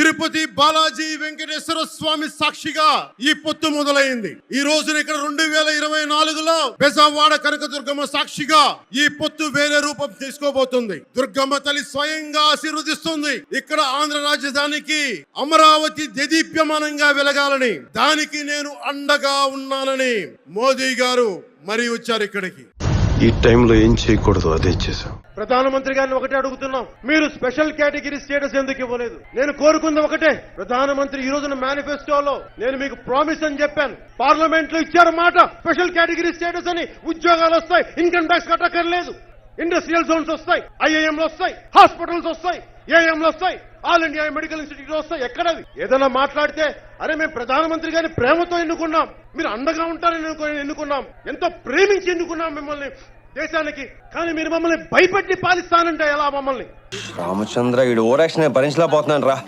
తిరుపతి బాలాజీ వెంకటేశ్వర స్వామి సాక్షిగా ఈ పొత్తు మొదలైంది. ఈ రోజున ఇక్కడ 2024లో బెజవాడ కనకదుర్గమ్మ సాక్షిగా ఈ పొత్తు వేరే రూపం తీసుకోబోతుంది. దుర్గమ్మ తల్లి స్వయంగా ఆశీర్వదిస్తుంది. ఇక్కడ ఆంధ్ర రాజధానికి అమరావతి దేదీప్యమానంగా వెలగాలని, దానికి నేను అండగా ఉన్నానని మోదీ గారు మరీ వచ్చారు ఇక్కడికి. ఈ టైంలో ఏం చేయకూడదు అదే చేశాం. ప్రధానమంత్రి గారిని ఒకటే అడుగుతున్నాం, మీరు స్పెషల్ కేటగిరీ స్టేటస్ ఎందుకు ఇవ్వలేదు? నేను కోరుకుంది ఒకటే, ప్రధానమంత్రి ఈ రోజున మేనిఫెస్టోలో నేను మీకు ప్రామిస్ అని చెప్పాను, పార్లమెంట్ లో ఇచ్చారు మాట, స్పెషల్ కేటగిరీ స్టేటస్ అని. ఉద్యోగాలు వస్తాయి, ఇన్కమ్ ట్యాక్స్ కట్టక్కర్లేదు, ఇండస్ట్రియల్ జోన్స్ వస్తాయి, ఐఐఎంలు వస్తాయి, హాస్పిటల్స్ వస్తాయి, ఏఎంలు వస్తాయి, ఆల్ ఇండియా మెడికల్ ఇన్స్టిట్యూట్ వస్తాయి. ఎక్కడవి? ఏదైనా మాట్లాడితే అరే మేము ప్రధానమంత్రి గారిని ప్రేమతో ఎన్నుకున్నాం, మీరు అండగా ఉంటారని ఎన్నుకున్నాం, ఎంతో ప్రేమించి ఎన్నుకున్నాం మిమ్మల్ని దేశానికి. కానీ మీరు మమ్మల్ని భయపెట్టి పాలిస్తానంటే ఎలా? మమ్మల్ని రామచంద్ర ఈడు ఓవరాక్షన్ భరించలేకపోతున్నాను రా.